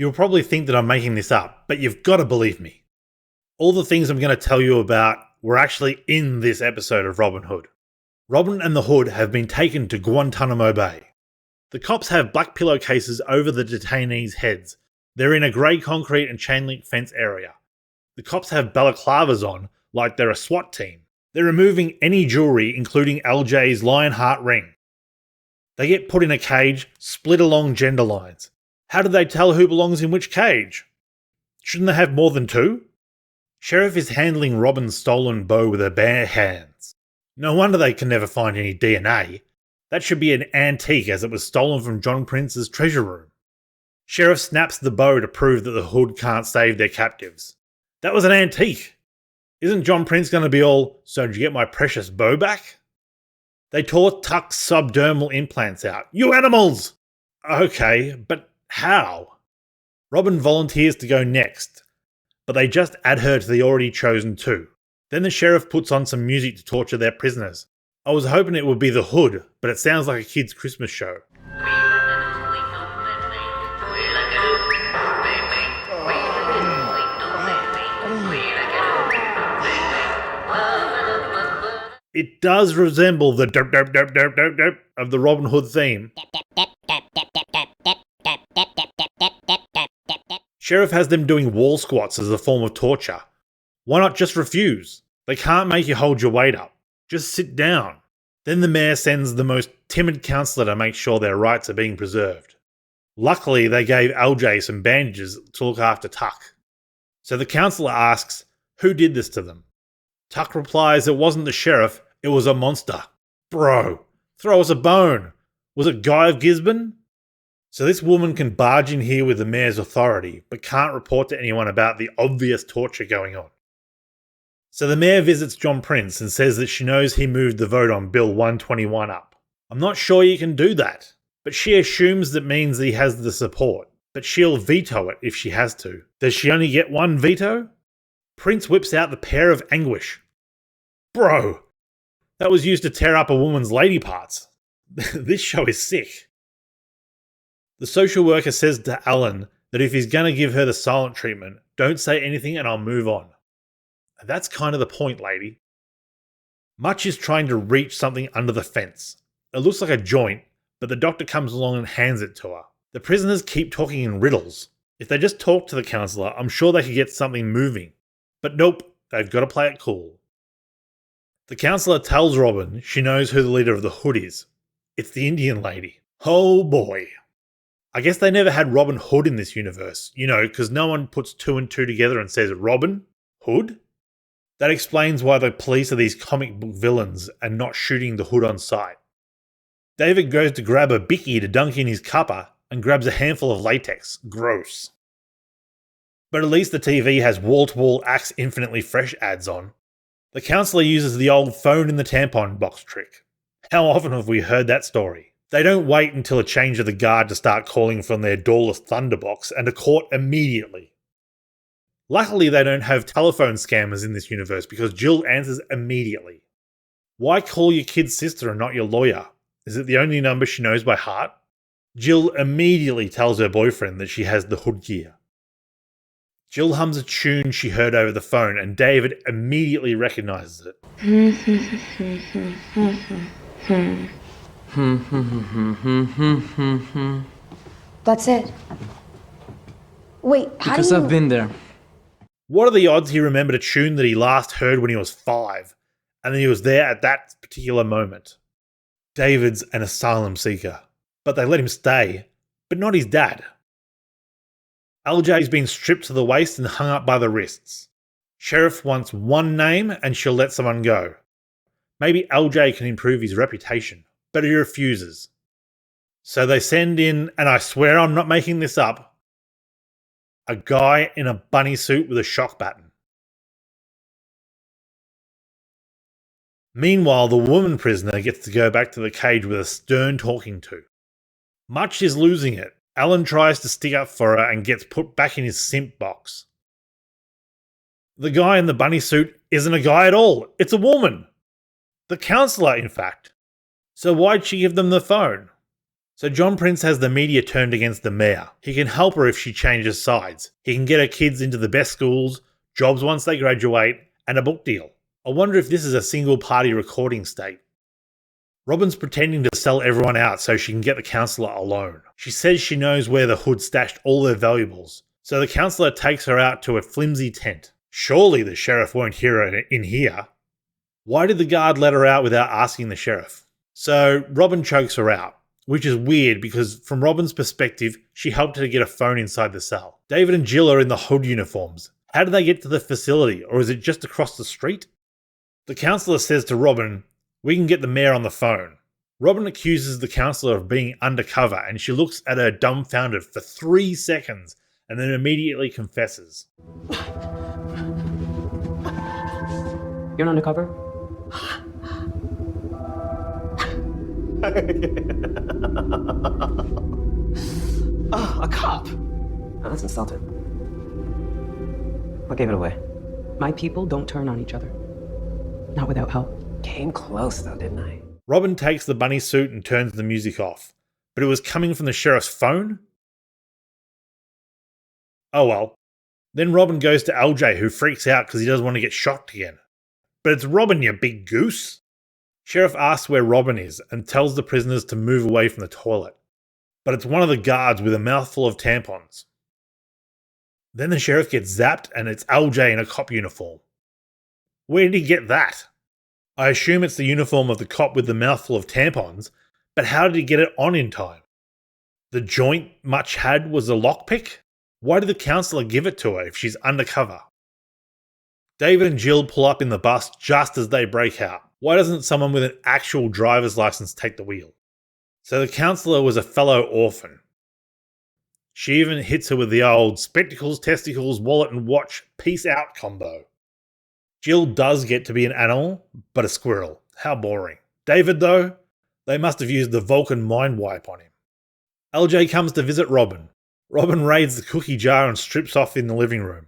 You'll probably think that I'm making this up, but you've got to believe me. All the things I'm going to tell you about were actually in this episode of Robyn Hood. Robyn and the Hood have been taken to Guantanamo Bay. The cops have black pillowcases over the detainees' heads. They're in a grey concrete and chain link fence area. The cops have balaclavas on like they're a SWAT team. They're removing any jewellery, including LJ's Lionheart ring. They get put in a cage, split along gender lines. How do they tell who belongs in which cage? Shouldn't they have more than two? Sheriff is handling Robyn's stolen bow with her bare hands. No wonder they can never find any DNA. That should be an antique as it was stolen from John Prince's treasure room. Sheriff snaps the bow to prove that the Hood can't save their captives. That was an antique. Isn't John Prince going to be all, so did you get my precious bow back? They tore Tuck's subdermal implants out. You animals! Okay, but how? Robyn volunteers to go next, but they just add her to the already chosen two. Then the sheriff puts on some music to torture their prisoners. I was hoping it would be the Hood, but it sounds like a kid's Christmas show. It does resemble the derp derp derp derp derp derp of the Robyn Hood theme. Sheriff has them doing wall squats as a form of torture. Why not just refuse? They can't make you hold your weight up. Just sit down. Then the mayor sends the most timid counsellor to make sure their rights are being preserved. Luckily, they gave LJ some bandages to look after Tuck. So the counsellor asks, who did this to them? Tuck replies it wasn't the sheriff, it was a monster. Bro, throw us a bone. Was it Guy of Gisborne? So this woman can barge in here with the mayor's authority, but can't report to anyone about the obvious torture going on. So the mayor visits John Prince and says that she knows he moved the vote on Bill 121 up. I'm not sure you can do that, but she assumes that means that he has the support, but she'll veto it if she has to. Does she only get one veto? Prince whips out the pear of anguish. Bro, that was used to tear up a woman's lady parts. This show is sick. The social worker says to Alan that if he's going to give her the silent treatment, don't say anything and I'll move on. And that's kind of the point, lady. Much is trying to reach something under the fence. It looks like a joint, but the doctor comes along and hands it to her. The prisoners keep talking in riddles. If they just talk to the counsellor, I'm sure they could get something moving. But nope, they've got to play it cool. The counsellor tells Robyn she knows who the leader of the Hood is. It's the Indian lady. Oh boy. I guess they never had Robyn Hood in this universe, because no one puts two and two together and says Robyn Hood. That explains why the police are these comic book villains and not shooting the Hood on sight. David goes to grab a bicky to dunk in his cuppa and grabs a handful of latex. Gross. But at least the TV has wall-to-wall Axe Infinitely Fresh ads on. The counsellor uses the old phone in the tampon box trick. How often have we heard that story? They don't wait until a change of the guard to start calling from their doorless thunderbox and to court immediately. Luckily, they don't have telephone scammers in this universe because Jill answers immediately. Why call your kid's sister and not your lawyer? Is it the only number she knows by heart? Jill immediately tells her boyfriend that she has the Hood gear. Jill hums a tune she heard over the phone and David immediately recognises it. That's it. Wait, how Because do you... I've been there. What are the odds he remembered a tune that he last heard when he was 5, and then he was there at that particular moment? David's an asylum seeker, but they let him stay, but not his dad. LJ's been stripped to the waist and hung up by the wrists. Sheriff wants one name and she'll let someone go. Maybe LJ can improve his reputation, but he refuses. So they send in, and I swear I'm not making this up, a guy in a bunny suit with a shock baton. Meanwhile, the woman prisoner gets to go back to the cage with a stern talking to. Much is losing it. Alan tries to stick up for her and gets put back in his simp box. The guy in the bunny suit isn't a guy at all. It's a woman. The counsellor, in fact. So why'd she give them the phone? So John Prince has the media turned against the mayor. He can help her if she changes sides. He can get her kids into the best schools, jobs once they graduate, and a book deal. I wonder if this is a single party recording state. Robyn's pretending to sell everyone out so she can get the counsellor alone. She says she knows where the Hood stashed all their valuables, so the counsellor takes her out to a flimsy tent. Surely the sheriff won't hear her in here. Why did the guard let her out without asking the sheriff? So Robyn chokes her out, which is weird because from Robyn's perspective, she helped her to get a phone inside the cell. David and Jill are in the Hood uniforms. How did they get to the facility, or is it just across the street? The counsellor says to Robyn, "We can get the mayor on the phone." Robyn accuses the counsellor of being undercover and she looks at her dumbfounded for 3 seconds and then immediately confesses. You're an undercover? A cop. Oh, that's insulting. What gave it away? My people don't turn on each other. Not without help. Came close though, didn't I? Robyn takes the bunny suit and turns the music off. But it was coming from the sheriff's phone? Oh well. Then Robyn goes to LJ, who freaks out because he doesn't want to get shocked again. But it's Robyn, you big goose! Sheriff asks where Robyn is and tells the prisoners to move away from the toilet. But it's one of the guards with a mouthful of tampons. Then the sheriff gets zapped and it's LJ in a cop uniform. Where did he get that? I assume it's the uniform of the cop with the mouthful of tampons, but how did he get it on in time? The joint Much had was a lockpick? Why did the counsellor give it to her if she's undercover? David and Jill pull up in the bus just as they break out. Why doesn't someone with an actual driver's license take the wheel? So the counsellor was a fellow orphan. She even hits her with the old spectacles, testicles, wallet and watch, peace out combo. Jill does get to be an animal, but a squirrel. How boring. David, though, they must have used the Vulcan mind wipe on him. LJ comes to visit Robyn. Robyn raids the cookie jar and strips off in the living room.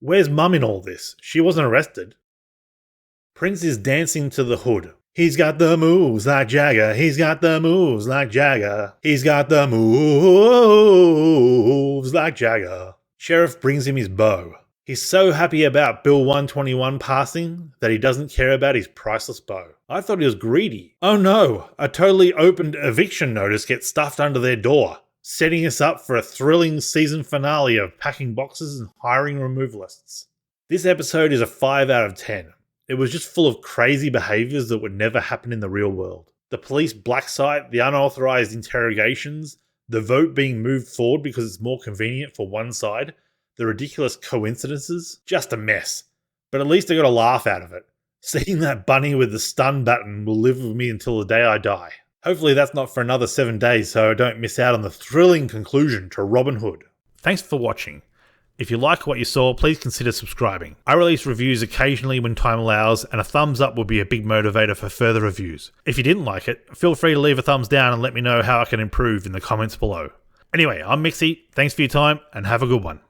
Where's Mum in all this? She wasn't arrested. Prince is dancing to the Hood. He's got the moves like Jagger. He's got the moves like Jagger. He's got the moves like Jagger. Sheriff brings him his bow. He's so happy about Bill 121 passing that he doesn't care about his priceless bow. I thought he was greedy. Oh no, a totally opened eviction notice gets stuffed under their door, setting us up for a thrilling season finale of packing boxes and hiring removalists. This episode is a 5 out of 10. It was just full of crazy behaviours that would never happen in the real world. The police black site, the unauthorised interrogations, the vote being moved forward because it's more convenient for one side, the ridiculous coincidences, just a mess. But at least I got a laugh out of it. Seeing that bunny with the stun button will live with me until the day I die. Hopefully that's not for another 7 days so I don't miss out on the thrilling conclusion to Robyn Hood. Thanks for watching. If you like what you saw, please consider subscribing. I release reviews occasionally when time allows, and a thumbs up would be a big motivator for further reviews. If you didn't like it, feel free to leave a thumbs down and let me know how I can improve in the comments below. Anyway, I'm Mixie, thanks for your time, and have a good one.